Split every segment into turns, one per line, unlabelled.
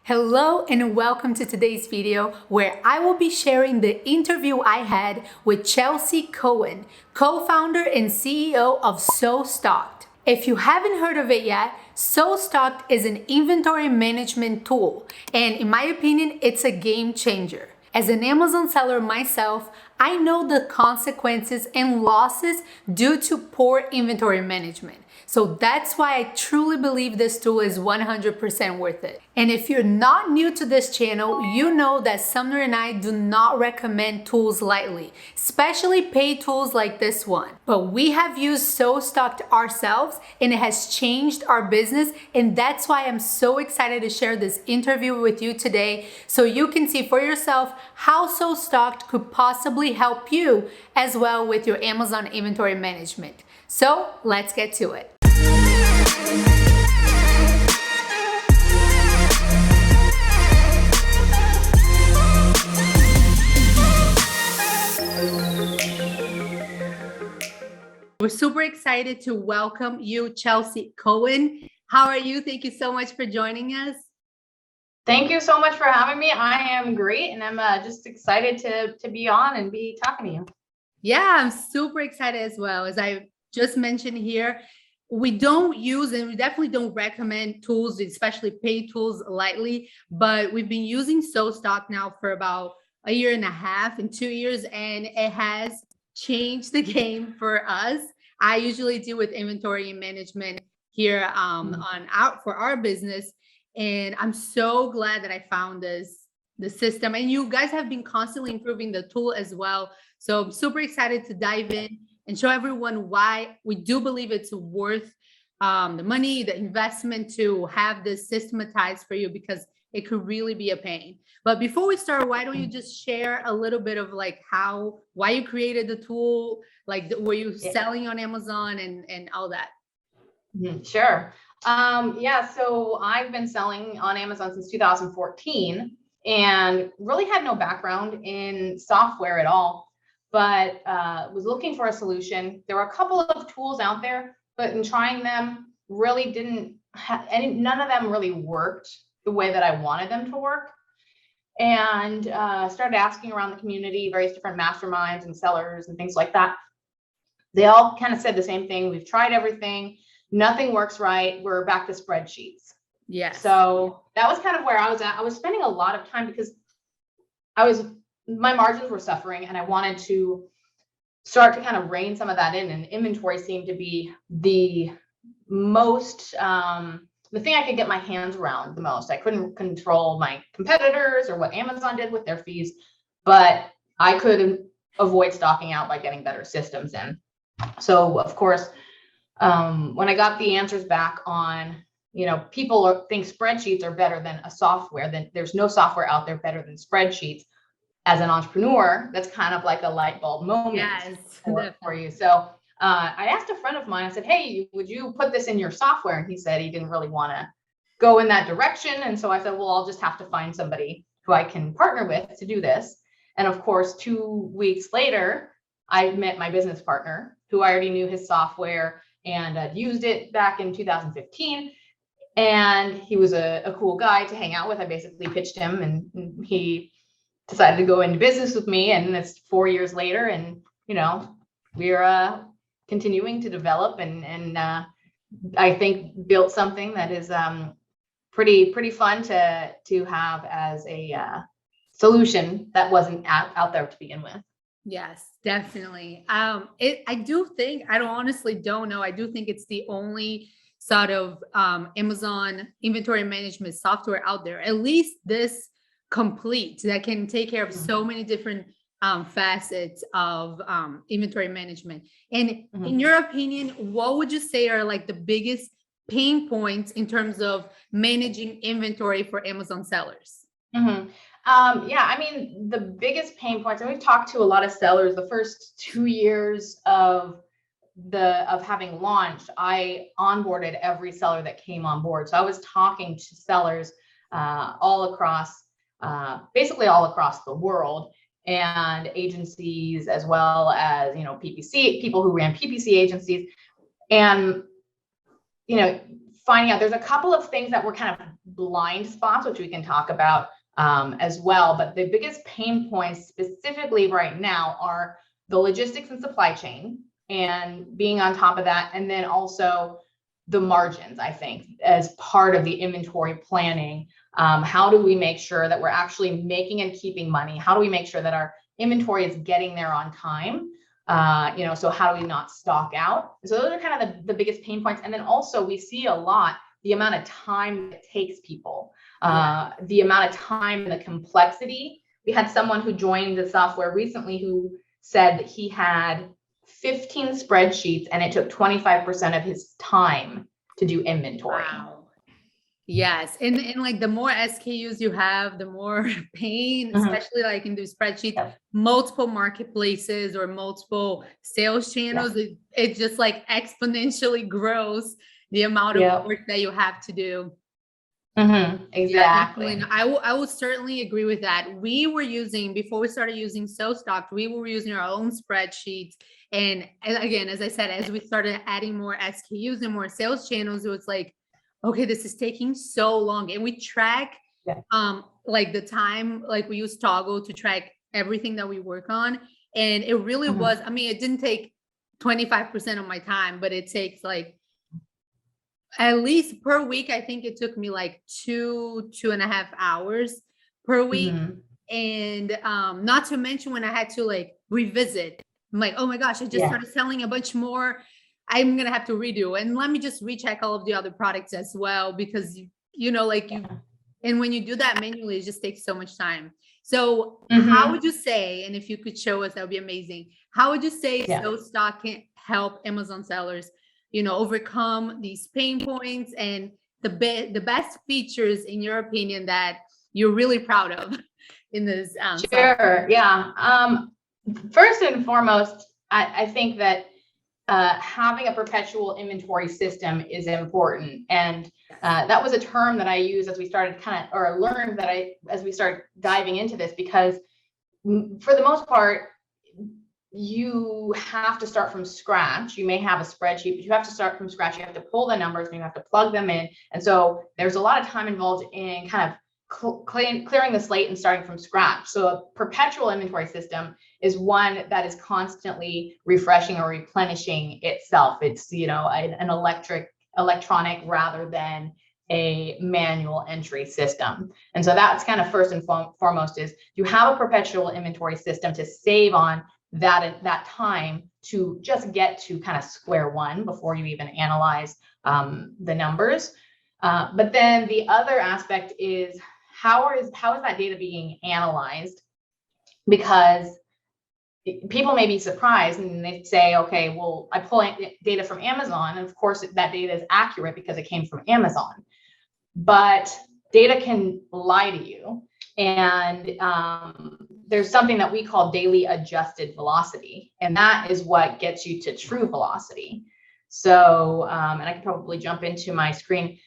Hello and welcome to today's video where I will be sharing the interview I had with Cohen, co-founder and CEO of SoStocked. If you haven't heard of it yet, SoStocked is an inventory management tool, and in my opinion, it's a game changer. As an Amazon seller myself, I know the consequences and losses due to poor inventory management. So that's why I truly believe this tool is 100% worth it. And if you're not new to this channel, you know that Sumner and I do not recommend tools lightly, especially paid tools like this one. But we have used SoStocked ourselves and it has changed our business, and that's why I'm so excited to share this interview with you today so you can see for yourself how SoStocked could possibly help you as well with your Amazon inventory management. So let's get to it. We're super excited to welcome you, Cohen. How are you? Thank you so much for joining us.
Thank you so much for having me. I am great, and I'm just excited to be on and be talking to you.
Yeah, I'm super excited as well. As I just mentioned here, we don't use and we definitely don't recommend tools, especially paid tools, lightly, but we've been using SoStock now for about a year and a half and 2 years, and it has changed the game for us. I usually deal with inventory and management here for our business, and I'm so glad that I found the system. And you guys have been constantly improving the tool as well. So I'm super excited to dive in and show everyone why we do believe it's worth the money, the investment to have this systematized for you, because it could really be a pain. But before we start, why don't you just share a little bit of like why you created the tool? Like, were you selling on Amazon and all that?
Sure. So I've been selling on Amazon since 2014 and really had no background in software at all, but was looking for a solution. There were a couple of tools out there, but in trying them, really none of them really worked the way that I wanted them to work. And started asking around the community, various different masterminds and sellers and things like that. They all kind of said the same thing. We've tried everything. Nothing works right. We're back to spreadsheets.
Yeah.
So that was kind of where I was at. I was spending a lot of time because my margins were suffering, and I wanted to start to kind of rein some of that in. And inventory seemed to be the most, the thing I could get my hands around the most. I couldn't control my competitors or what Amazon did with their fees, but I could avoid stocking out by getting better systems in. So of course, when I got the answers back on, people think spreadsheets are better than a software, then there's no software out there better than spreadsheets. As an entrepreneur, that's kind of like a light bulb moment for you. So I asked a friend of mine, I said, hey, would you put this in your software? And he said he didn't really want to go in that direction. And so I said, well, I'll just have to find somebody who I can partner with to do this. And of course, 2 weeks later, I met my business partner, who I already knew his software and had used it back in 2015. And he was a cool guy to hang out with. I basically pitched him, and he decided to go into business with me. And it's 4 years later, and we're continuing to develop and I think built something that is pretty fun to have as a solution that wasn't out there to begin with.
Yes, definitely. I do think, I honestly don't know. I do think it's the only sort of Amazon inventory management software out there, at least this complete, that can take care of so many different facets of inventory management. And in your opinion, what would you say are like the biggest pain points in terms of managing inventory for Amazon sellers?
The biggest pain points, and we've talked to a lot of sellers, the first 2 years of having launched, I onboarded every seller that came on board. So I was talking to sellers basically all across the world, and agencies, as well as, PPC, people who ran PPC agencies, and, finding out there's a couple of things that were kind of blind spots, which we can talk about as well. But the biggest pain points specifically right now are the logistics and supply chain and being on top of that. And then also the margins, I think, as part of the inventory planning. How do we make sure that we're actually making and keeping money? How do we make sure that our inventory is getting there on time? So how do we not stock out? So those are kind of the biggest pain points. And then also we see a lot, the amount of time it takes people, the amount of time and the complexity. We had someone who joined the software recently who said that he had 15 spreadsheets and it took 25% of his time to do inventory.
Wow. Yes. And like the more SKUs you have, the more pain, especially like in these spreadsheets, multiple marketplaces or multiple sales channels, it just like exponentially grows the amount of work that you have to do.
Exactly.
Yeah, I will certainly agree with that. We were using, before we started using SoStocked, we were using our own spreadsheets. And again, as I said, as we started adding more SKUs and more sales channels, it was like, okay, this is taking so long. And we track like the time, like we use Toggle to track everything that we work on. And it really was, I mean, it didn't take 25% of my time, but it takes like at least per week. I think it took me like 2.5 hours per week. And not to mention when I had to like revisit, I'm like, oh my gosh, I just started selling a bunch more. I'm going to have to redo, and let me just recheck all of the other products as well, because and when you do that manually, it just takes so much time. So how would you say, and if you could show us, that would be amazing. How would you say SoStock can help Amazon sellers, overcome these pain points and the best features, in your opinion, that you're really proud of in this?
Sure. Yeah. First and foremost, I think that having a perpetual inventory system is important. And that was a term that I used as we started learned that as we started diving into this, because for the most part, you have to start from scratch. You may have a spreadsheet, but you have to start from scratch. You have to pull the numbers and you have to plug them in. And so there's a lot of time involved in kind of clearing the slate and starting from scratch. So a perpetual inventory system is one that is constantly refreshing or replenishing itself. It's, an electronic rather than a manual entry system. And so that's kind of first and foremost, is you have a perpetual inventory system to save on that time to just get to kind of square one before you even analyze the numbers. But then the other aspect is how is that data being analyzed? Because people may be surprised and they say, okay, well, I pull data from Amazon, and of course that data is accurate because it came from Amazon. But data can lie to you. And there's something that we call daily adjusted velocity, and that is what gets you to true velocity. So, and I can probably jump into my screen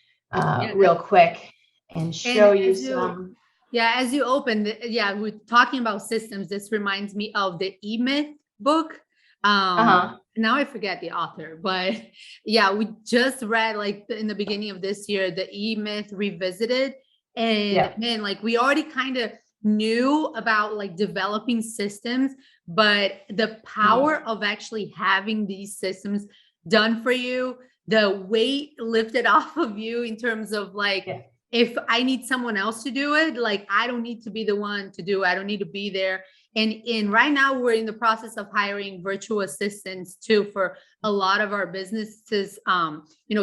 real quick and show you some.
Yeah, as you open, we're talking about systems. This reminds me of the E-Myth book. Now I forget the author, but we just read like in the beginning of this year, the E-Myth Revisited. And man, like we already kind of knew about like developing systems, but the power of actually having these systems done for you, the weight lifted off of you in terms of like, if I need someone else to do it, like I don't need to be the one to do it. I don't need to be there. And right now we're in the process of hiring virtual assistants too for a lot of our businesses,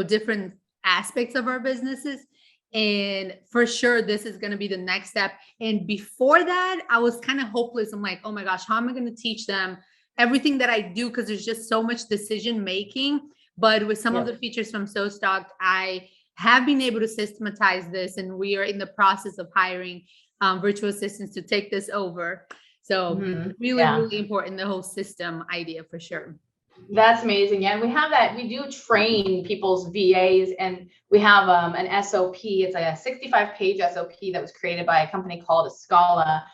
different aspects of our businesses. And for sure, this is going to be the next step. And before that, I was kind of hopeless. I'm like, oh my gosh, how am I going to teach them everything that I do? Because there's just so much decision making. But with some of the features from SoStocked, I have been able to systematize this, and we are in the process of hiring virtual assistants to take this over. So really important, the whole system idea for sure.
That's amazing. Yeah, and we have that. We do train people's VAs, and we have an SOP. It's like a 65-page SOP that was created by a company called Scala,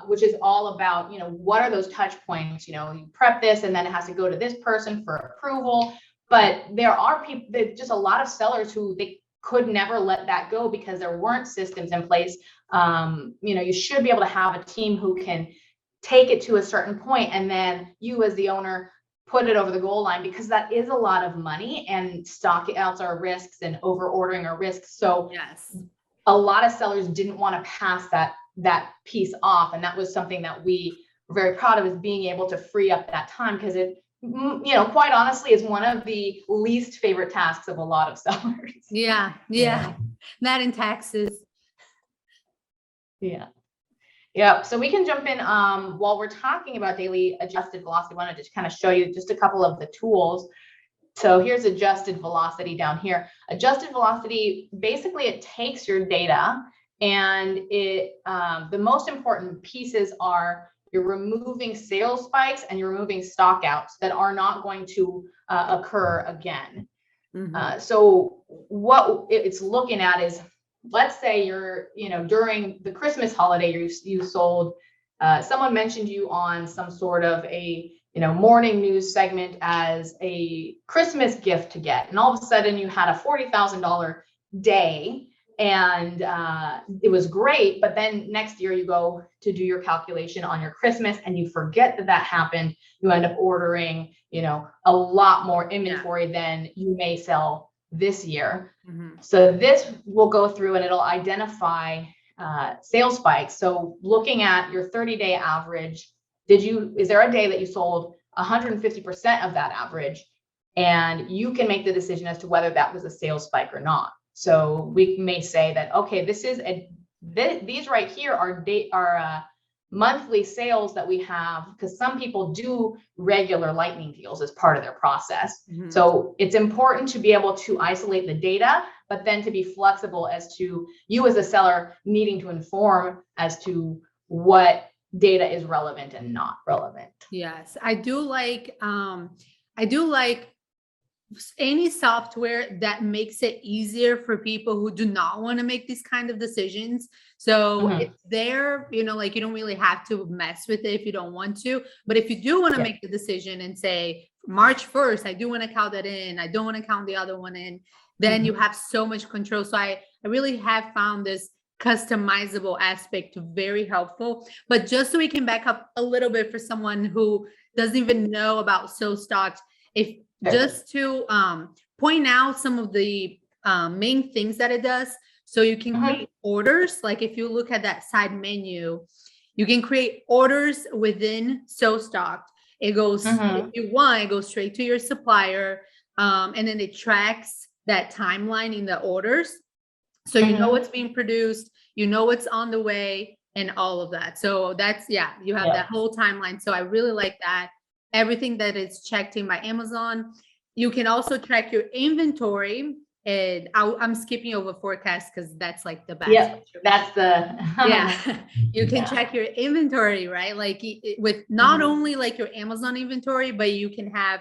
which is all about, what are those touch points? You prep this, and then it has to go to this person for approval. But there are people, there's just a lot of sellers who could never let that go because there weren't systems in place. You should be able to have a team who can take it to a certain point, and then you as the owner put it over the goal line, because that is a lot of money, and stock outs are risks and over ordering are risks. So
yes,
a lot of sellers didn't want to pass that piece off. And that was something that we were very proud of, is being able to free up that time, because it, quite honestly, is one of the least favorite tasks of a lot of sellers.
Yeah. That in taxes.
Yeah. So we can jump in while we're talking about daily adjusted velocity. I wanted to kind of show you just a couple of the tools. So here's adjusted velocity down here. Adjusted velocity, basically it takes your data, and it the most important pieces are you're removing sales spikes and you're removing stock outs that are not going to occur again. So what it's looking at is, let's say you're, during the Christmas holiday, you sold, someone mentioned you on some sort of a, morning news segment as a Christmas gift to get. And all of a sudden you had a $40,000 day, and it was great. But then next year you go to do your calculation on your Christmas and you forget that happened. You end up ordering, a lot more inventory than you may sell this year. So this will go through and it'll identify sales spikes. So looking at your 30-day average, is there a day that you sold 150% of that average? And you can make the decision as to whether that was a sales spike or not. So we may say that, okay, these right here are monthly sales that we have, because some people do regular lightning deals as part of their process. So it's important to be able to isolate the data, but then to be flexible as to you as a seller needing to inform as to what data is relevant and not relevant.
Yes, I do like any software that makes it easier for people who do not want to make these kind of decisions. So it's there, like you don't really have to mess with it if you don't want to. But if you do want to make the decision and say March 1st, I do want to count that in, I don't want to count the other one in, then you have so much control. So I really have found this customizable aspect very helpful. But just so we can back up a little bit for someone who doesn't even know about SoStocked, just to point out some of the main things that it does. So you can create orders. Like if you look at that side menu, you can create orders within SoStocked. It goes, if you want, it goes straight to your supplier. And then it tracks that timeline in the orders. So you know what's being produced, you know what's on the way, and all of that. So that's, you have that whole timeline. So I really like that. Everything that is checked in by Amazon. You can also track your inventory. And I'm skipping over forecast because that's like the best.
Yeah, that's the
you can track your inventory, right? Like with not only like your Amazon inventory, but you can have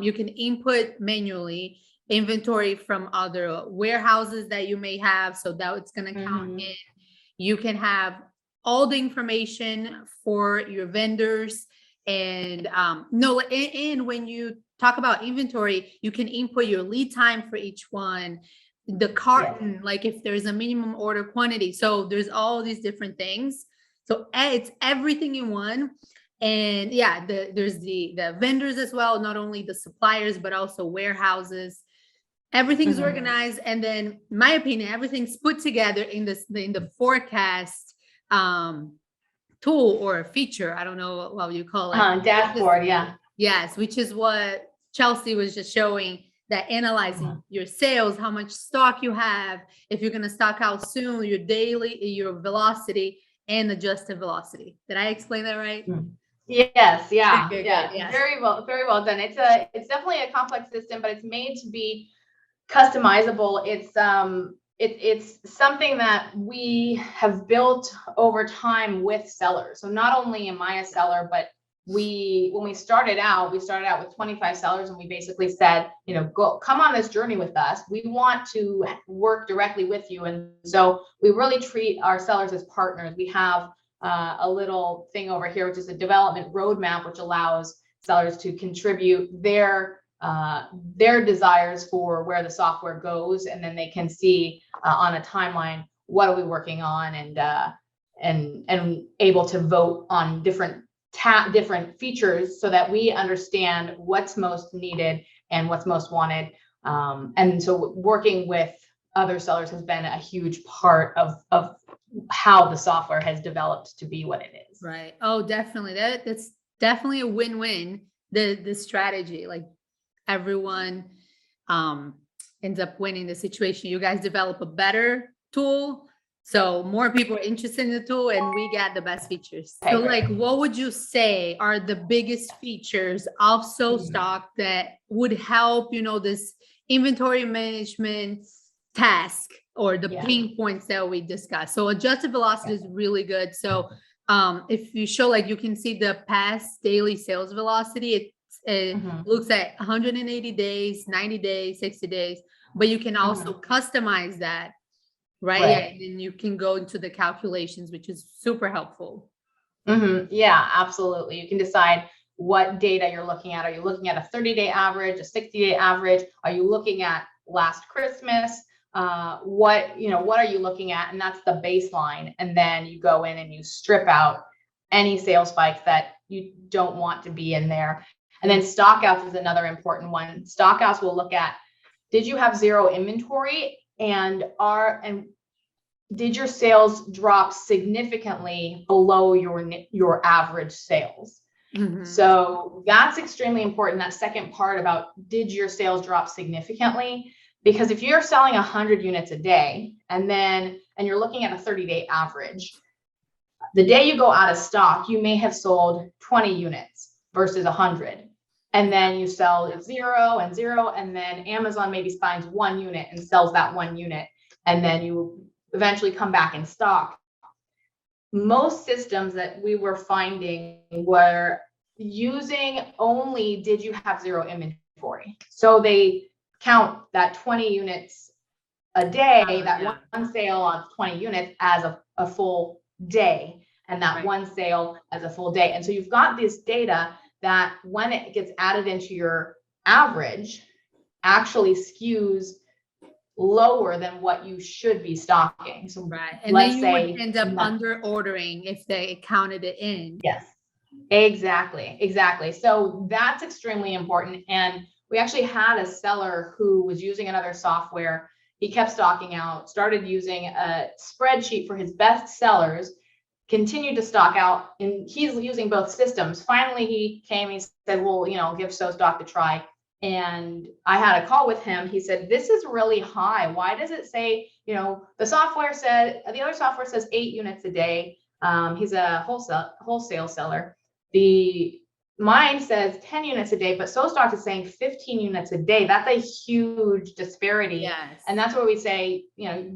you can input manually inventory from other warehouses that you may have, so that it's going to count in. You can have all the information for your vendors, and and when you talk about inventory, you can input your lead time for each one, the carton, like if there's a minimum order quantity. So there's all these different things. So it's everything in one. And there's the vendors as well, not only the suppliers, but also warehouses. Everything's organized. And then, in my opinion, everything's put together in the forecast tool or feature. I don't know what you call it.
Dashboard.
Yes, which is what Chelsea was just showing, that analyzing your sales, how much stock you have, if you're going to stock out soon, your daily, your velocity, and adjusted velocity. Did I explain that right?
Yes. Yeah.
Good.
Very well done. It's definitely a complex system, but it's made to be customizable. It's something that we have built over time with sellers. So not only am I a seller, but when we started out with 25 sellers, and we basically said, come on this journey with us. We want to work directly with you. And so we really treat our sellers as partners. We have a little thing over here, which is a development roadmap, which allows sellers to contribute their their desires for where the software goes, and then they can see on a timeline what are we working on, and able to vote on different features so that we understand what's most needed and what's most wanted. And so working with other sellers has been a huge part of how the software has developed to be what it is.
Right. Oh, definitely. That's definitely a win-win. The strategy, like everyone ends up winning the situation. You guys develop a better tool, so more people are interested in the tool, and we get the best features.
Okay,
so
great.
like, what would you say are the biggest features of SoStock that would help, this inventory management task, or the pain points that we discussed? So adjusted velocity is really good. So if you show, like, you can see the past daily sales velocity, it looks at 180 days, 90 days, 60 days, but you can also customize that, right? Yeah, and then you can go into the calculations, which is super helpful.
Yeah, absolutely. You can decide what data you're looking at. Are you looking at a 30-day average, a 60-day average? Are you looking at last Christmas? What are you looking at? And that's the baseline. And then you go in and you strip out any sales spikes that you don't want to be in there. And then stockouts is another important one. Stockouts will look at, did you have zero inventory, and did your sales drop significantly below your average sales? So that's extremely important. That second part about, did your sales drop significantly? Because if you're selling 100 units a day and you're looking at a 30-day average, the day you go out of stock, you may have sold 20 units versus 100. And then you sell 0 and 0, and then Amazon maybe finds 1 unit and sells that 1 unit. And then you eventually come back in stock. Most systems that we were finding were using only, did you have zero inventory? So they count that 20 units a day, one sale on 20 units as a full day, and that one sale as a full day. And so you've got this data that when it gets added into your average, actually skews lower than what you should be stocking. So
and let's then you would end up under ordering if they counted it in.
Yes, exactly. So that's extremely important. And we actually had a seller who was using another software. He kept stocking out, started using a spreadsheet for his best sellers, continued to stock out, and he's using both systems. Finally, he said, well, give SoStock a try. And I had a call with him. He said, this is really high. Why does it say, the other software says 8 units a day. He's a wholesale seller. Mine says 10 units a day, but SoStock is saying 15 units a day. That's a huge disparity.
Yes.
And that's where we say,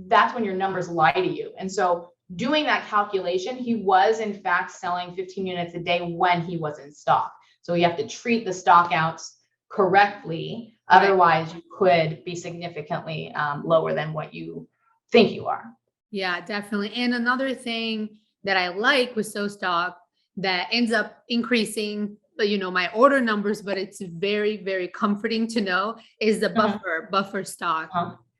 that's when your numbers lie to you. And so doing that calculation, he was in fact selling 15 units a day when he was in stock. So you have to treat the stockouts correctly. Otherwise, you could be significantly lower than what you think you are.
Yeah, definitely. And another thing that I like with SoStock that ends up increasing, my order numbers, but it's very, very comforting to know, is the buffer stock.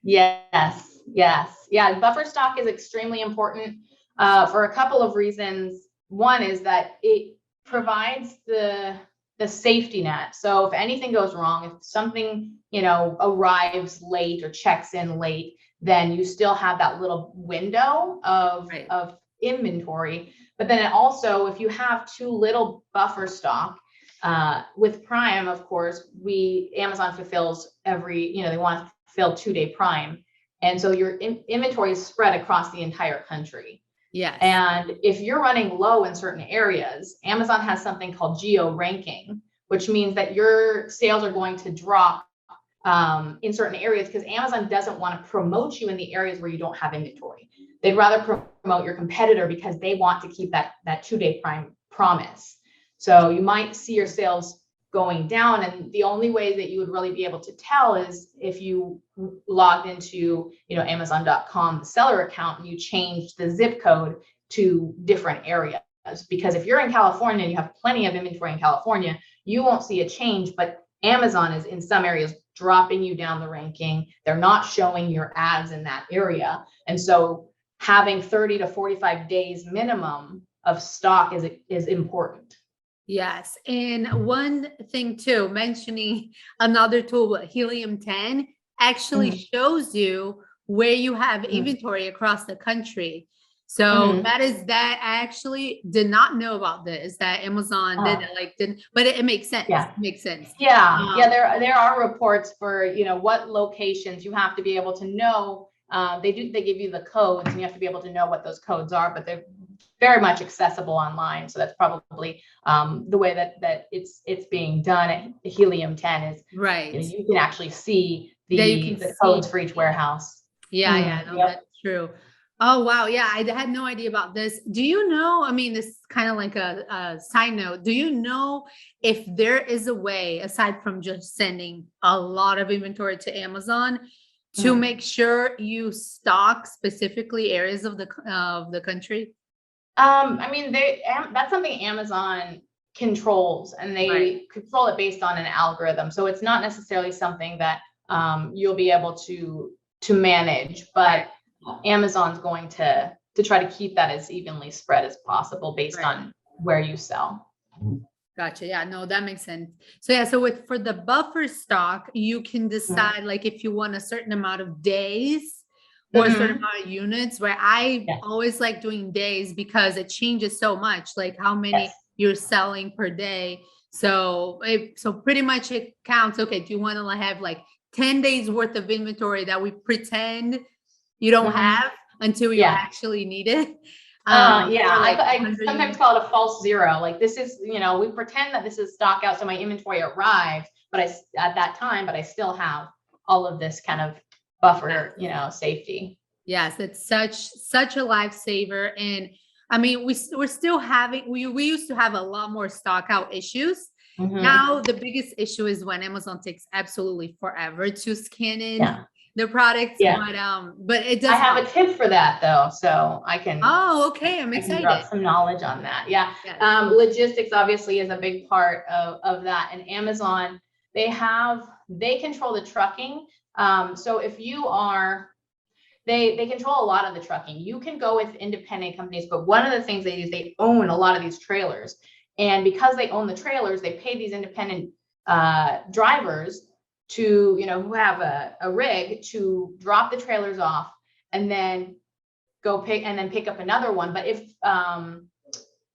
Yes. Yeah, buffer stock is extremely important for a couple of reasons. One is that it provides the safety net. So if anything goes wrong, if something, arrives late or checks in late, then you still have that little window of inventory. But then it also, if you have too little buffer stock, with Prime, of course, Amazon fulfills they want to fulfill 2-day Prime. And so your inventory is spread across the entire country.
Yes.
And if you're running low in certain areas, Amazon has something called geo ranking, which means that your sales are going to drop in certain areas, because Amazon doesn't want to promote you in the areas where you don't have inventory. They'd rather promote your competitor because they want to keep that 2-day Prime promise. So you might see your sales going down, and the only way that you would really be able to tell is if you logged into Amazon.com, the seller account, and you changed the zip code to different areas. Because if you're in California and you have plenty of inventory in California, you won't see a change, but Amazon is in some areas dropping you down the ranking. They're not showing your ads in that area. And so having 30 to 45 days minimum of stock is important.
Yes. And one thing too, mentioning another tool, Helium 10 actually shows you where you have inventory across the country. So that I actually did not know about this, that Amazon didn't, but it makes sense.
Yeah.
It makes sense.
Yeah. There are reports for, what locations you have to be able to know. They give you the codes and you have to be able to know what those codes are, but they're very much accessible online. So that's probably the way that it's being done at Helium 10 is
right.
You can actually see the codes for each warehouse.
Yeah, no, that's true. Oh, wow. Yeah, I had no idea about this. Do you know, I mean, this is kind of like a side note. Do you know if there is a way, aside from just sending a lot of inventory to Amazon, to make sure you stock specifically areas of the country?
I mean, that's something Amazon controls, and they control it based on an algorithm. So it's not necessarily something that you'll be able to manage, but Amazon's going to try to keep that as evenly spread as possible based on where you sell.
Gotcha. Yeah, no, that makes sense. So yeah, so for the buffer stock, you can decide like if you want a certain amount of days or a certain amount of units, where I always like doing days because it changes so much, like how many you're selling per day. So pretty much it counts. Okay, do you want to have like 10 days worth of inventory that we pretend you don't have until you actually need it?
I sometimes call it a false zero. Like this is, we pretend that this is stock out, so my inventory arrived, but at that time, but I still have all of this kind of buffer, safety.
Yes, it's such a lifesaver. And I mean, we're still having, we used to have a lot more stock out issues. Now the biggest issue is when Amazon takes absolutely forever to scan in the products. But it does.
I have a tip for that though, so I can.
Oh, okay. I'm excited.
I can drop some knowledge on that. Yeah. Logistics obviously is a big part of that. And Amazon, they control the trucking. So if you are, they control a lot of the trucking. You can go with independent companies, but one of the things they do is they own a lot of these trailers. And because they own the trailers, they pay these independent drivers to, who have a rig to drop the trailers off and then pick up another one. But if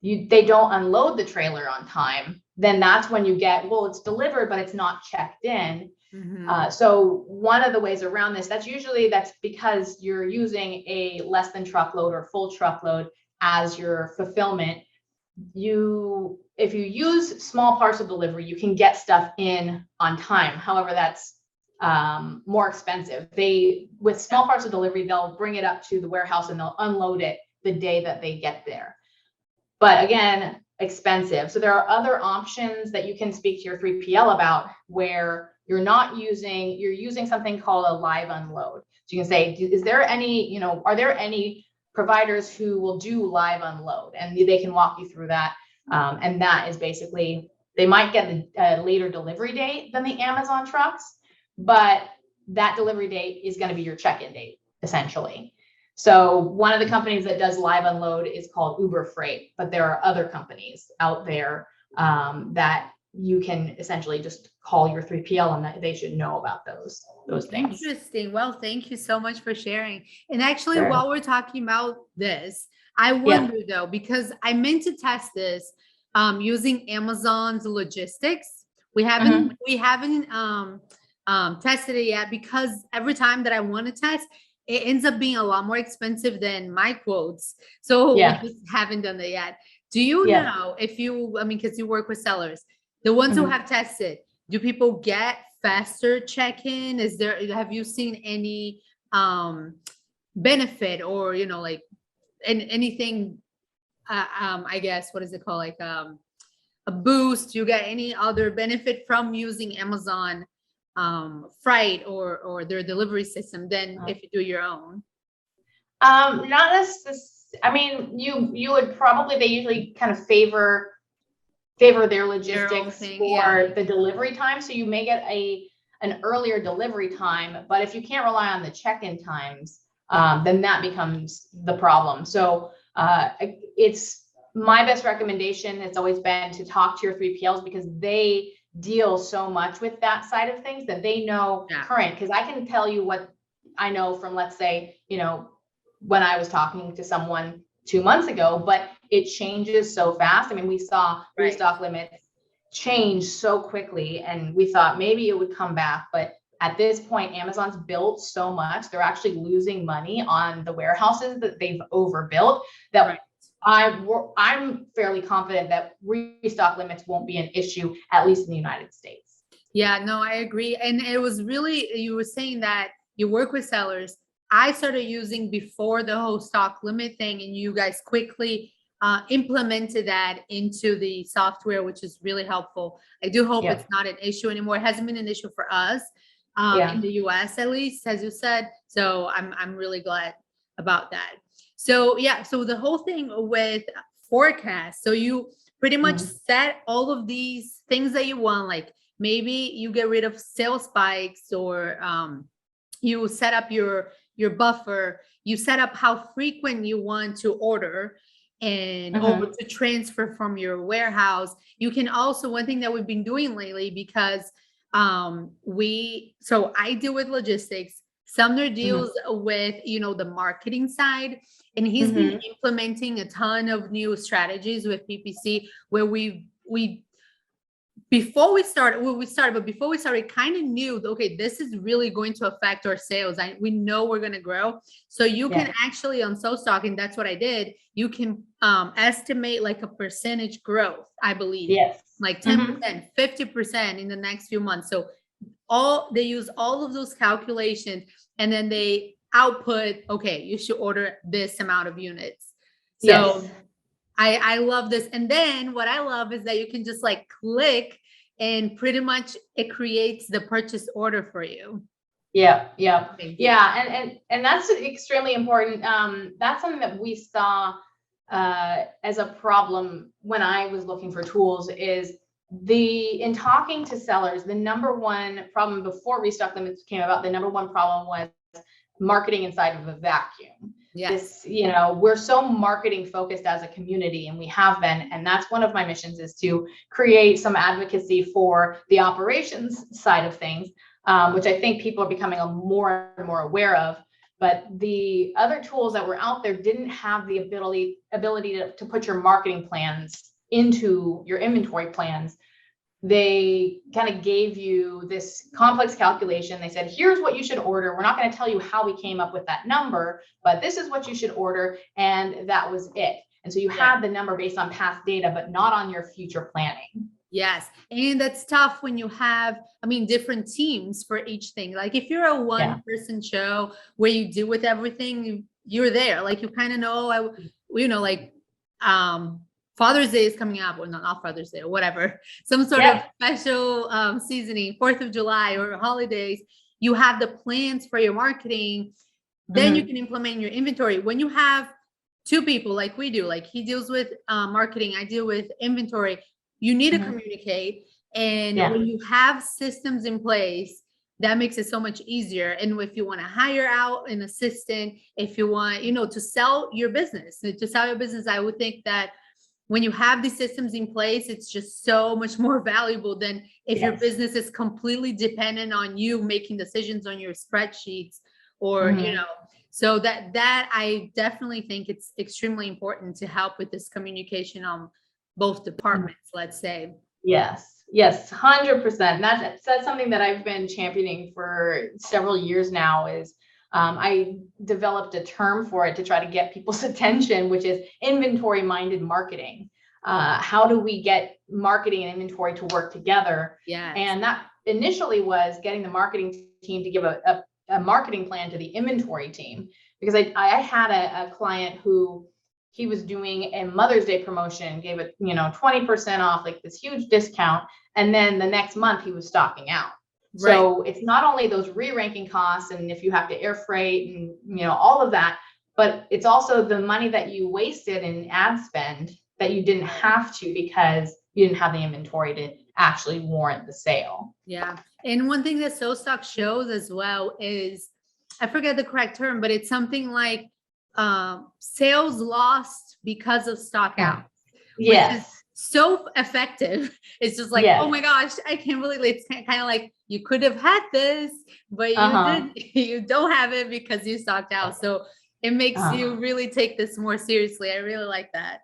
they don't unload the trailer on time, then that's when you get, well, it's delivered, but it's not checked in. So one of the ways around this, that's because you're using a less than truckload or full truckload as your fulfillment. If you use small parcel delivery, you can get stuff in on time. However, that's more expensive. With small parcel delivery, they'll bring it up to the warehouse and they'll unload it the day that they get there. But again, expensive. So there are other options that you can speak to your 3PL about where you're using something called a live unload. So you can say, are there any providers who will do live unload? And they can walk you through that. And that is basically, they might get a later delivery date than the Amazon trucks, but that delivery date is going to be your check-in date, essentially. So one of the companies that does live unload is called Uber Freight, but there are other companies out there that you can essentially just call your 3PL and that they should know about those things.
Interesting. Well, thank you so much for sharing. And actually, while we're talking about this, I wonder though, because I meant to test this using Amazon's logistics. We haven't tested it yet because every time that I want to test, it ends up being a lot more expensive than my quotes. So we just haven't done that yet. Do you know if because you work with sellers, the ones who have tested, do people get faster check-in? Have you seen any benefit or, anything, I guess, what is it called? Like a boost? You get any other benefit from using Amazon freight or their delivery system than if you do your own?
Not necessarily. I mean, you would probably, they usually kind of favor favor their
Their own
logistics
thing,
for
yeah.
the delivery time. So you may get an earlier delivery time, but if you can't rely on the check-in times, then that becomes the problem. So it's my best recommendation has always been to talk to your 3PLs, because they deal so much with that side of things that they know
Yeah.
current. Because I can tell you what I know from, let's say, when I was talking to someone 2 months ago, but it changes so fast. I mean, we saw
Right.
restock limits change so quickly, and we thought maybe it would come back, but at this point, Amazon's built so much, they're actually losing money on the warehouses that they've overbuilt, that
Right.
I'm fairly confident that restock limits won't be an issue, at least in the United States.
Yeah, no, I agree. And it was really, you were saying that you work with sellers. I started using before the whole stock limit thing, and you guys quickly implemented that into the software, which is really helpful. I do hope it's not an issue anymore. It hasn't been an issue for us in the US, at least, as you said. So I'm really glad about that. So yeah, so the whole thing with forecast. So you pretty much set all of these things that you want, like maybe you get rid of sales spikes, or you set up your buffer, you set up how frequent you want to order and over to transfer from your warehouse. You can also, one thing that we've been doing lately, because so I deal with logistics, Sumner deals with, the marketing side, and he's been implementing a ton of new strategies with PPC, where before we started, kind of knew, okay, this is really going to affect our sales. We know we're going to grow. So you can actually, on SoStock, and that's what I did, you can estimate like a percentage growth, I believe.
Yes.
Like 10%, 50% in the next few months. So they use all of those calculations, and then they output, okay, you should order this amount of units. So I love this. And then what I love is that you can just like click, and pretty much it creates the purchase order for you.
Yeah. And that's extremely important. That's something that we saw as a problem when I was looking for tools, is in talking to sellers, the number one problem before restock limits came about, the number one problem was marketing inside of a vacuum.
Yes.
We're so marketing focused as a community, and we have been, and that's one of my missions, is to create some advocacy for the operations side of things, which I think people are becoming more and more aware of. But the other tools that were out there didn't have the ability to put your marketing plans into your inventory plans. They kind of gave you this complex calculation. They said, here's what you should order. We're not going to tell you how we came up with that number, but this is what you should order. And that was it. And so you had the number based on past data, but not on your future planning.
Yes. And that's tough when you have, different teams for each thing. Like if you're a one-person show where you deal with everything, you're there. Like you kind of know, Father's Day is coming up, or not Father's Day, or whatever, some sort of special seasoning, 4th of July or holidays. You have the plans for your marketing, then you can implement your inventory. When you have two people like we do, like he deals with marketing, I deal with inventory, you need to communicate. And when you have systems in place, that makes it so much easier. And if you want to hire out an assistant, if you want, to sell your business, I would think that when you have these systems in place, it's just so much more valuable than if your business is completely dependent on you making decisions on your spreadsheets, or, so that I definitely think it's extremely important to help with this communication on both departments, let's say.
Yes, 100%. That's something that I've been championing for several years now. Is I developed a term for it to try to get people's attention, which is inventory-minded marketing. How do we get marketing and inventory to work together?
Yeah.
And that initially was getting the marketing team to give a marketing plan to the inventory team, because I had a client who, he was doing a Mother's Day promotion, gave it 20% off, like this huge discount, and then the next month he was stocking out. Right. So it's not only those re-ranking costs, and if you have to air freight and all of that, but it's also the money that you wasted in ad spend that you didn't have to, because you didn't have the inventory to actually warrant the sale.
Yeah. And one thing that SoStock shows as well is, I forget the correct term, but it's something like sales lost because of stock out, which is
Yes.
so effective. It's just like,
Yes.
oh my gosh, I can't believe it. It's kind of like you could have had this, but you don't have it because you stocked out. So it makes you really take this more seriously. I really like that.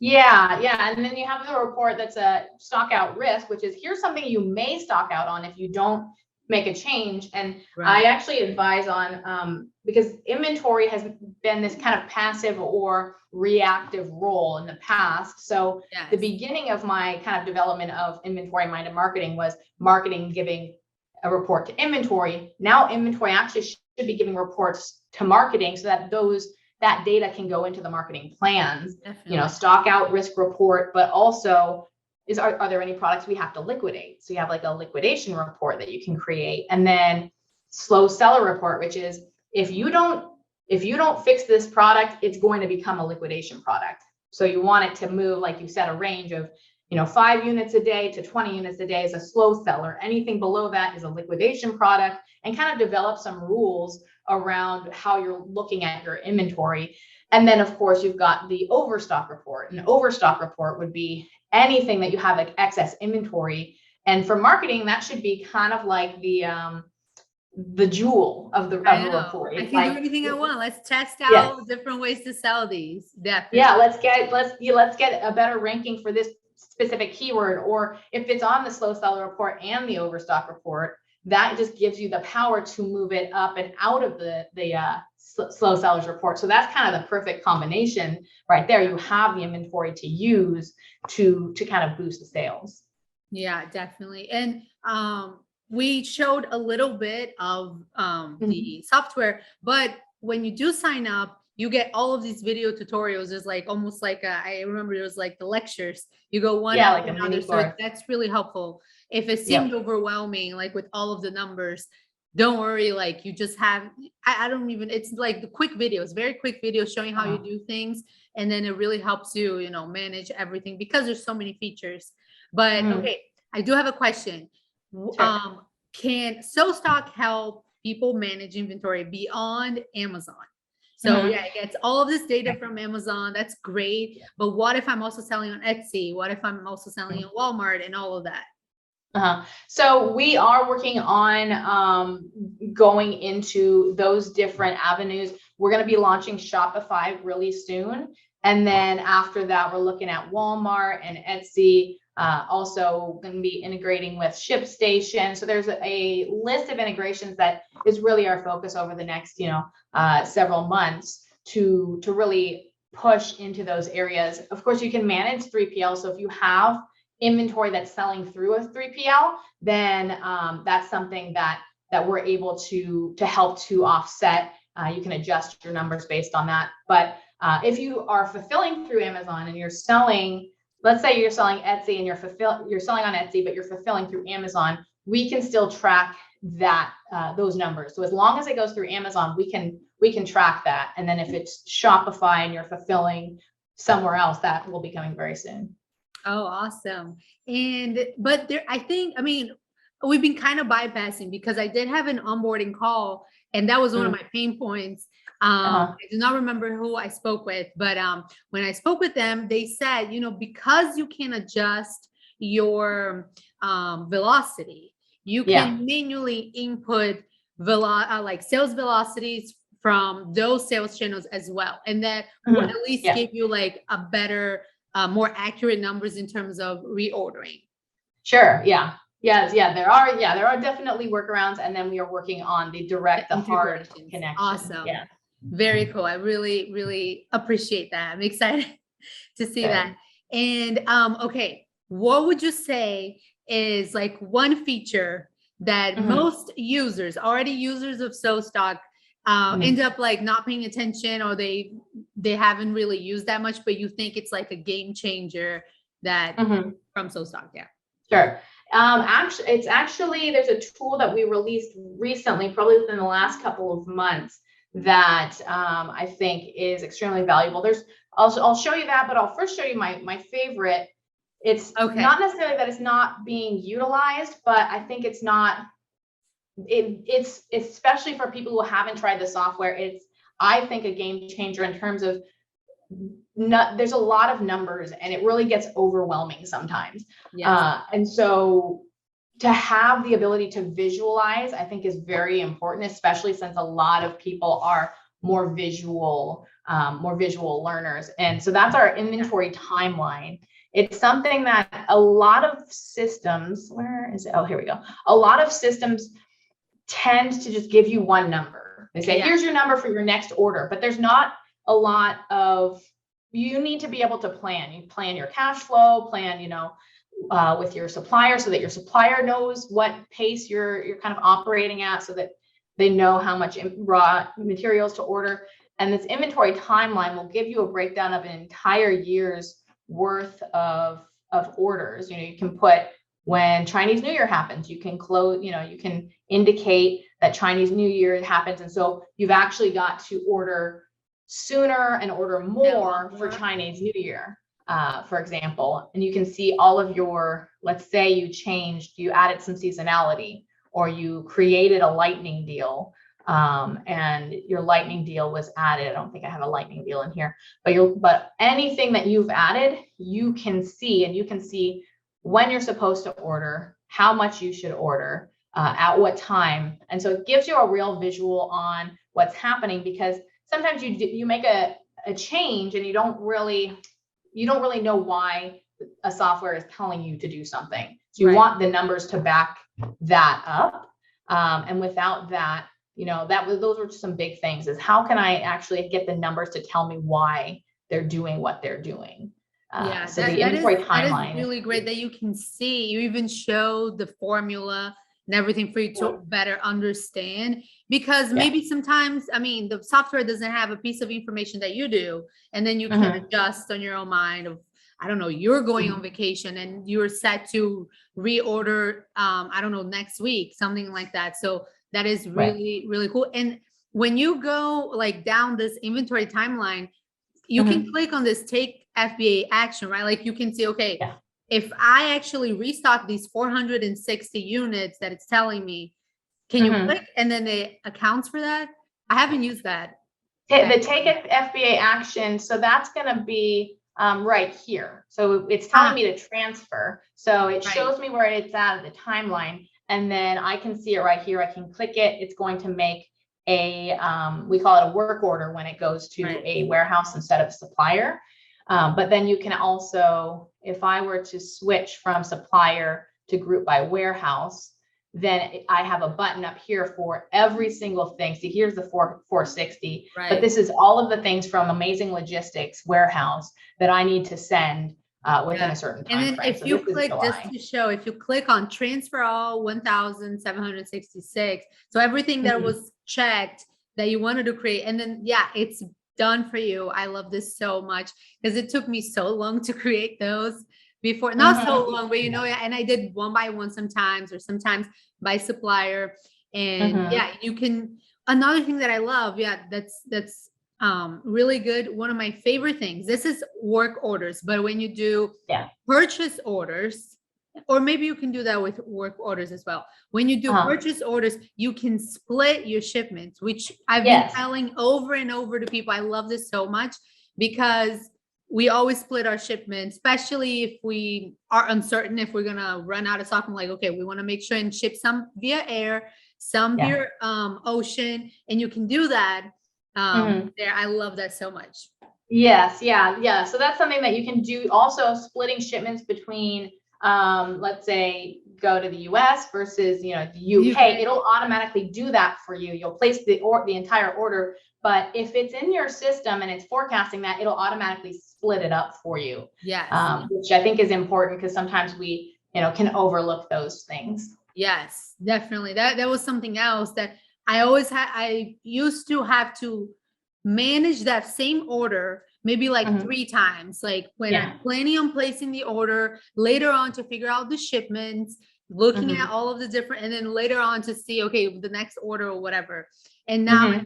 Yeah, yeah. And then you have the report that's a stock out risk, which is here's something you may stock out on if you don't make a change. And I actually advise on because inventory has been this kind of passive or reactive role in the past. So the beginning of my kind of development of inventory minded marketing was marketing giving a report to inventory. Now inventory actually should be giving reports to marketing so that that data can go into the marketing plans. Definitely. You know, stock out risk report, but also are there any products we have to liquidate? So you have like a liquidation report that you can create, and then slow seller report, which is if you don't fix this product, it's going to become a liquidation product. So you want it to move, like you said, a range of 5 units a day to 20 units a day is a slow seller. Anything below that is a liquidation product, and kind of develop some rules around how you're looking at your inventory. And then of course you've got the overstock report. An overstock report would be anything that you have like excess inventory. And for marketing, that should be kind of like the jewel of the report.
I can do anything I want. Let's test out different ways to sell these. Definitely.
Yeah, let's get a better ranking for this specific keyword. Or if it's on the slow seller report and the overstock report, that just gives you the power to move it up and out of the slow sellers report. So that's kind of the perfect combination right there. You have the inventory to use to kind of boost the sales.
Yeah, definitely. And we showed a little bit of the software, but when you do sign up, you get all of these video tutorials. There's like almost like I remember it was like the lectures. You go one after another. So that's really helpful. If it seemed overwhelming, like with all of the numbers, don't worry. Like you just have, I don't even, it's like the quick videos, very quick videos showing how you do things. And then it really helps you, manage everything because there's so many features. But okay, I do have a question. Sure. Can SoStock help people manage inventory beyond Amazon? So it gets all of this data from Amazon. That's great. But what if I'm also selling on Etsy? What if I'm also selling on Walmart and all of that?
So we are working on going into those different avenues. We're going to be launching Shopify really soon. And then after that, we're looking at Walmart and Etsy. Also going to be integrating with ShipStation. So there's a list of integrations that is really our focus over the next, several months to really push into those areas. Of course, you can manage 3PL. So if you have inventory that's selling through a 3PL, then that's something that we're able to help to offset. You can adjust your numbers based on that. But if you are fulfilling through Amazon and you're selling, let's say you're selling Etsy and you're selling on Etsy, but you're fulfilling through Amazon, we can still track that those numbers. So as long as it goes through Amazon, we can track that. And then if it's Shopify and you're fulfilling somewhere else, that will be coming very soon.
Oh, awesome. But we've been kind of bypassing because I did have an onboarding call and that was one of my pain points. I do not remember who I spoke with, but when I spoke with them, they said, because you can adjust your velocity, you can manually input like sales velocities from those sales channels as well. And that will at least give you like a better, more accurate numbers in terms of reordering.
Sure. Yeah. Yes. Yeah. There are definitely workarounds. And then we are working on the hard connection.
Awesome. Yeah. Very cool. I really, really appreciate that. I'm excited to see that. And okay, what would you say is like one feature that most users, already users of SoStock, end up like not paying attention, or they haven't really used that much, but you think it's like a game changer that from SoStock? Yeah.
Sure. Actually, there's a tool that we released recently, probably within the last couple of months, that I think is extremely valuable. I'll show you that, but I'll first show you my favorite It's not necessarily that it's not being utilized, but I think it's not, it's especially for people who haven't tried the software, it's, I think, a game changer in terms of there's a lot of numbers and it really gets overwhelming sometimes.
Yes.
And so to have the ability to visualize, I think, is very important, especially since a lot of people are more visual learners. And so that's our inventory timeline. It's something that a lot of systems, where is it? Oh, here we go. A lot of systems tend to just give you one number. They say, here's your number for your next order, but there's not a lot of, you need to be able to plan. You plan your cash flow, plan, with your supplier, so that your supplier knows what pace you're kind of operating at, so that they know how much raw materials to order. And this inventory timeline will give you a breakdown of an entire year's worth of orders. You can put when Chinese New Year happens, you can close, you can indicate that Chinese New Year happens. And so you've actually got to order sooner and order more for Chinese New Year, for example. And you can see all of your, let's say you added some seasonality, or you created a lightning deal, and your lightning deal was added. I don't think I have a lightning deal in here, but anything that you've added, you can see, and you can see when you're supposed to order, how much you should order, at what time. And so it gives you a real visual on what's happening, because sometimes you make a change and you don't really know why a software is telling you to do something. So you want the numbers to back that up. And without that, those were some big things, is how can I actually get the numbers to tell me why they're doing what they're doing? So the inventory timeline
is really great that you can see, you even show the formula and everything for you to better understand, because maybe sometimes, the software doesn't have a piece of information that you do, and then you can adjust on your own mind of, I don't know, you're going on vacation and you're set to reorder, next week, something like that. So that is really, really cool. And when you go down this inventory timeline, you can click on this take FBA action, right? Like you can see, okay, if I actually restock these 460 units that it's telling me, can you click and then it accounts for that? I haven't used that.
The take FBA action. So that's going to be right here. So it's telling me to transfer. So it shows me where it's at the timeline. And then I can see it right here. I can click it. It's going to make a, we call it a work order when it goes to a warehouse instead of a supplier. But then you can also, if I were to switch from supplier to group by warehouse, then I have a button up here for every single thing. See, here's the 460, but this is all of the things from Amazing Logistics warehouse that I need to send within a certain time
frame. And then if you click, just to show, if you click on transfer all 1,766, so everything that was checked that you wanted to create, and then it's done for you. I love this so much, because it took me so long to create those before, not so long, but and I did one by one sometimes, or sometimes by supplier. And you can, another thing that I love, that's really good. One of my favorite things, this is work orders, but when you do purchase orders, or maybe you can do that with work orders as well. When you do purchase orders, you can split your shipments, which I've been telling over and over to people. I love this so much, because we always split our shipments, especially if we are uncertain if we're going to run out of stock. I'm like, okay, we want to make sure and ship some via air, some via ocean, and you can do that there. I love that so much.
Yes. Yeah. So that's something that you can do. Also, splitting shipments between, let's say, go to the US versus, the UK, it'll automatically do that for you. You'll place the entire order, but if it's in your system and it's forecasting that, it'll automatically split it up for you.
Yes.
Which I think is important, because sometimes we, can overlook those things.
Yes, definitely. That was something else that I used to have to manage that same order maybe 3 times, like when I'm planning on placing the order, later on to figure out the shipments, looking at all of the different, and then later on to see, okay, the next order or whatever. And now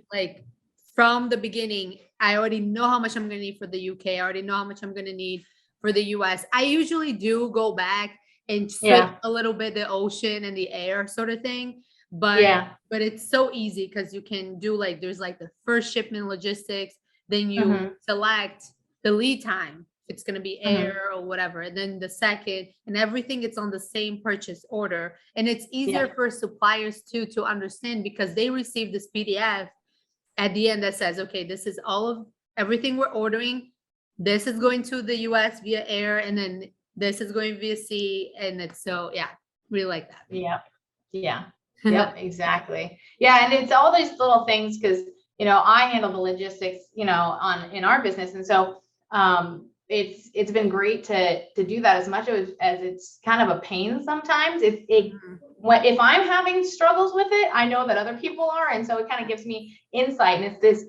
from the beginning, I already know how much I'm going to need for the UK. I already know how much I'm going to need for the US. I usually do go back and switch
Yeah.
a little bit the ocean and the air sort of thing. But
Yeah.
it's so easy because you can do like there's like the first shipment logistics, then you
Mm-hmm.
select the lead time. If it's gonna be
Mm-hmm.
air or whatever, and then the second and everything it's on the same purchase order. And it's easier
Yeah.
for suppliers too to understand because they receive this PDF at the end that says, okay, this is all of everything we're ordering. This is going to the US via air, and then this is going via sea. And it's so, yeah, really like
Yeah. Yeah.
that.
Yep, exactly. Yeah, and it's all these little things because I handle the logistics, in our business, and so it's been great to do that as much as it's kind of a pain sometimes. If I'm having struggles with it, I know that other people are, and so it kind of gives me insight. And it's this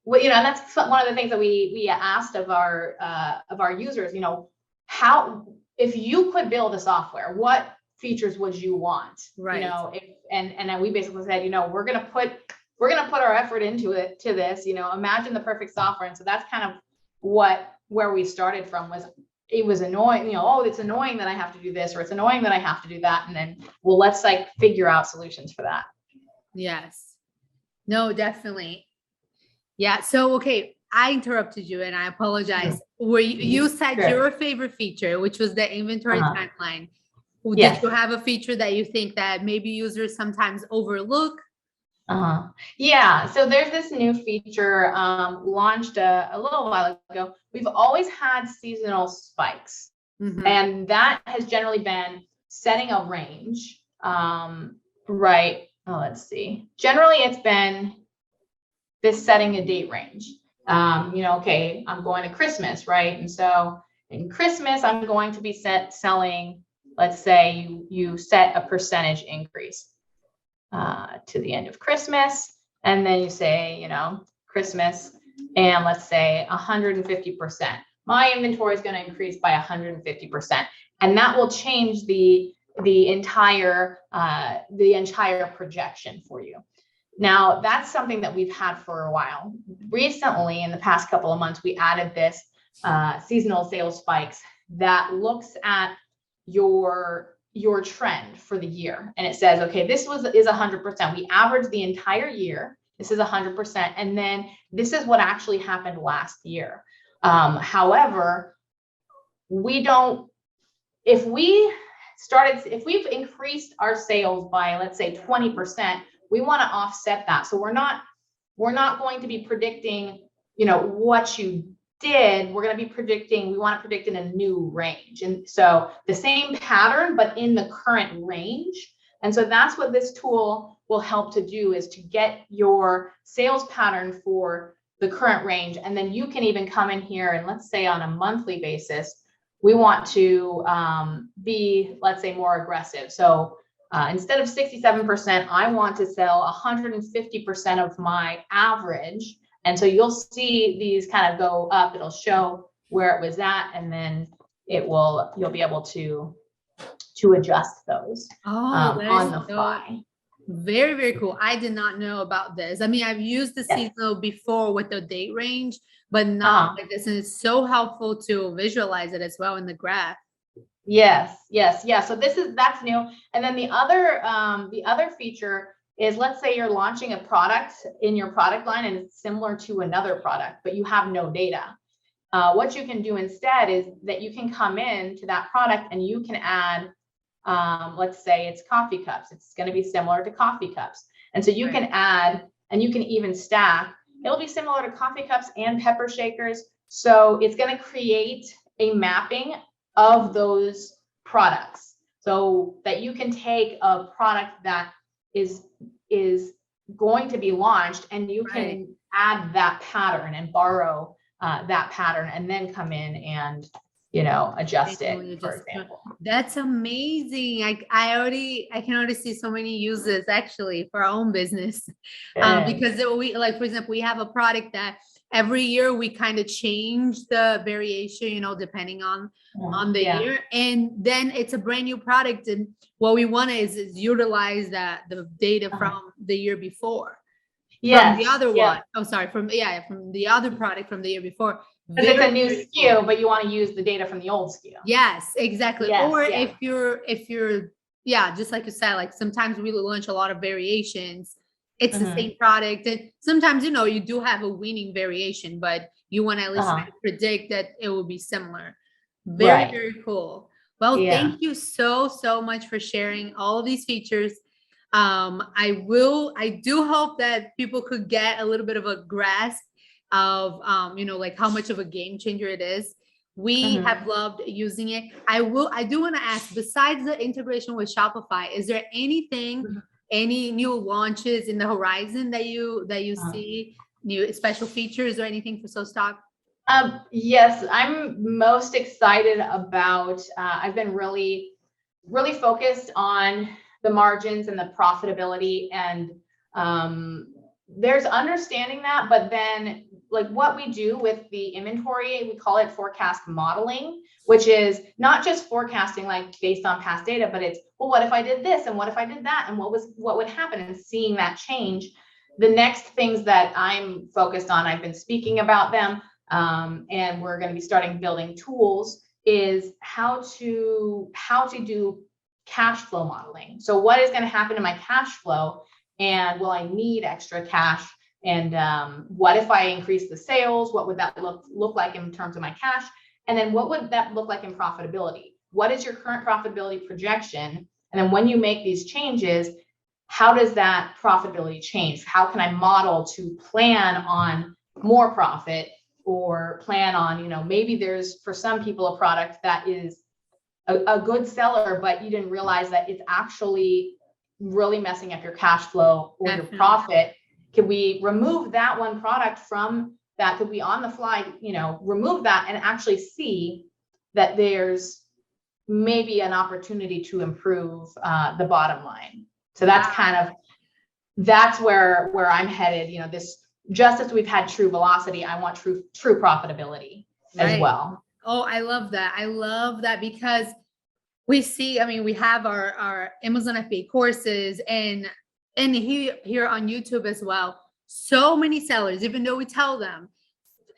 and that's one of the things that we asked of our users. How, if you could build a software, what features would you want?
Right.
And then we basically said, we're gonna put our effort into this. Imagine the perfect software. And so that's kind of where we started from. Was it was annoying, oh, it's annoying that I have to do this, or it's annoying that I have to do that, and then let's like figure out solutions for that.
Yes. No, definitely. Yeah. So, okay, I interrupted you and I apologize. Where you said
Sure.
your favorite feature, which was the inventory timeline. Did
Yes.
you have a feature that you think that maybe users sometimes overlook?
Yeah. So there's this new feature launched a little while ago. We've always had seasonal spikes, and that has generally been setting a range. Right. Oh, let's see. Generally, it's been this setting a date range. Okay, I'm going to Christmas, right? And so in Christmas, I'm going to be selling, let's say you set a percentage increase to the end of Christmas. And then you say, Christmas, and let's say 150%. My inventory is going to increase by 150%. And that will change the entire projection for you. Now, that's something that we've had for a while. Recently, in the past couple of months, we added this seasonal sales spikes that looks at your trend for the year. And it says, okay, this is 100%. We averaged the entire year. This is 100%. And then this is what actually happened last year. However, if we've increased our sales by, let's say 20%, we want to offset that. So we're not going to be predicting, what you did. We're going to be we want to predict in a new range. And so the same pattern, but in the current range. And so that's what this tool will help to do, is to get your sales pattern for the current range. And then you can even come in here and, let's say on a monthly basis, we want to be, let's say, more aggressive. So instead of 67%, I want to sell 150% of my average. And so you'll see these kind of go up. It'll show where it was at, and then you'll be able to adjust those on the fly.
Very, very cool. I did not know about this. I mean, I've used the seasonal before with the date range, but not like this. And it's so helpful to visualize it as well in the graph.
Yes. Yeah. So that's new. And then the other feature is, let's say you're launching a product in your product line and it's similar to another product, but you have no data. What you can do instead is that you can come in to that product and you can add, let's say it's coffee cups. It's going to be similar to coffee cups. And so you can add, and you can even stack. It'll be similar to coffee cups and pepper shakers. So it's going to create a mapping of those products, so that you can take a product that is going to be launched, and you can add that pattern and borrow that pattern, and then come in and adjust it, for example.
That's amazing. I can already see so many uses actually for our own business. Because we, like, for example, we have a product that every year we kind of change the variation, depending on the year. And then it's a brand new product. And what we want is utilize the data from the year before. From the other one. Oh, sorry. From the other product from the year before.
It's a new
Very
SKU,
cool.
but you want to use the data from the old SKU.
Yes, exactly.
Yes,
Or
yeah.
if you're, yeah, just like you said, like sometimes we launch a lot of variations. It's the same product. And sometimes, you do have a winning variation, but you want to at least try to predict that it will be similar. Very,
Right.
very cool. Well,
Yeah.
thank you so much for sharing all of these features. I do hope that people could get a little bit of a grasp of, like how much of a game changer it is. We have loved using it. I do want to ask, besides the integration with Shopify, is there anything, any new launches in the horizon that you see, new special features or anything for SoStock?
Yes, I'm most excited about, I've been really focused on the margins and the profitability, and there's understanding that, but then like what we do with the inventory, we call it forecast modeling, which is not just forecasting like based on past data, but it's, well, what if I did this and what if I did that and what would happen, and seeing that change. The next things that I'm focused on, I've been speaking about them, and we're going to be starting building tools, is how to do cash flow modeling. So what is going to happen to my cash flow, and will I need extra cash? And what if I increase the sales? What would that look like in terms of my cash? And then what would that look like in profitability? What is your current profitability projection? And then when you make these changes, how does that profitability change? How can I model to plan on more profit, or plan on, maybe there's, for some people, a product that is a good seller, but you didn't realize that it's actually really messing up your cash flow or your profit. Could we remove that one product from that? Could we on the fly, remove that and actually see that there's maybe an opportunity to improve the bottom line? So that's where I'm headed. This, just as we've had true velocity, I want true profitability as well.
Oh, I love that. I love that, because we see, we have our Amazon FBA courses and here on YouTube as well. So many sellers, even though we tell them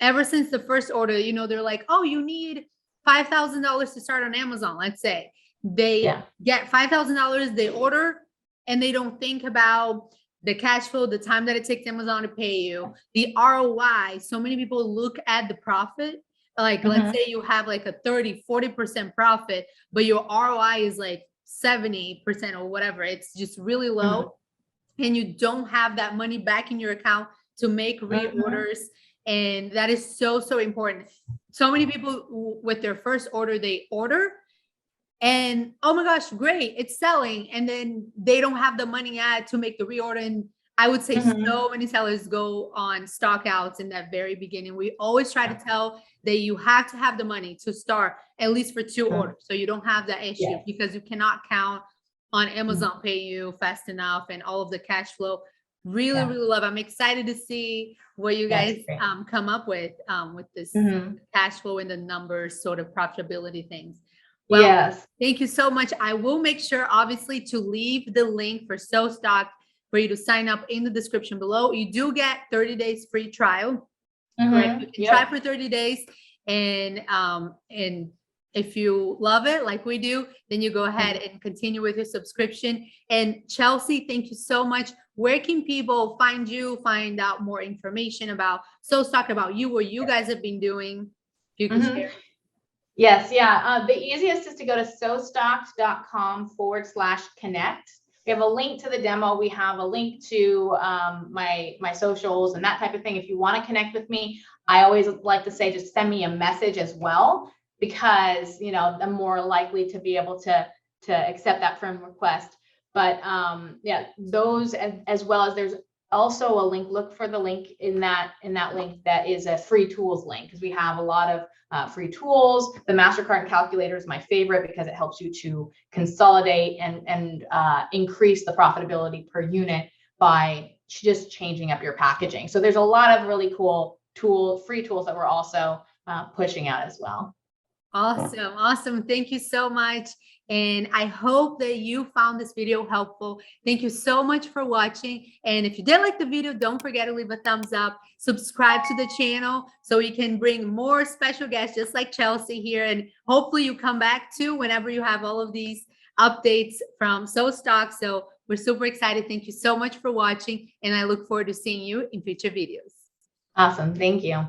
ever since the first order, they're like, oh, you need $5,000 to start on Amazon. Let's say they get $5,000, they order, and they don't think about the cash flow, the time that it takes Amazon to pay you, the ROI. So many people look at the profit. Like, let's say you have like a 30-40% profit, but your ROI is like 70% or whatever. It's just really low. And you don't have that money back in your account to make reorders. And that is so important. So many people with their first order, they order and, oh my gosh, great, it's selling. And then they don't have the money to make the reorder. And I would say so many sellers go on stock outs in that very beginning. We always try to tell that you have to have the money to start at least for 2 orders. So you don't have that issue, because you cannot count on Amazon paying you fast enough and all of the cash flow. Really love. I'm excited to see what you guys come up with this cash flow and the numbers sort of profitability things. Well, thank you so much. I will make sure, obviously, to leave the link for SoStock for you to sign up in the description below. You do get 30 days free trial. Right? You can try for 30 days, and if you love it like we do, then you go ahead and continue with your subscription. And Chelsea, thank you so much. Where can people find you, find out more information about SoStock, about you, what you guys have been doing? If you can share.
Yes, the easiest is to go to SoStocked.com/connect. We have a link to the demo. We have a link to my socials and that type of thing. If you want to connect with me, I always like to say, just send me a message as well, because I'm more likely to be able to accept that friend request. But those, as well as there's also a link. Look for the link in that link that is a free tools link, because we have a lot of free tools. The MasterCard calculator is my favorite, because it helps you to consolidate and increase the profitability per unit by just changing up your packaging. So there's a lot of really cool free tools that we're also pushing out as well.
Awesome. Awesome. Thank you so much. And I hope that you found this video helpful. Thank you so much for watching. And if you did like the video, don't forget to leave a thumbs up, subscribe to the channel so we can bring more special guests just like Chelsea here. And hopefully you come back too whenever you have all of these updates from SoStock. So we're super excited. Thank you so much for watching. And I look forward to seeing you in future videos.
Awesome. Thank you.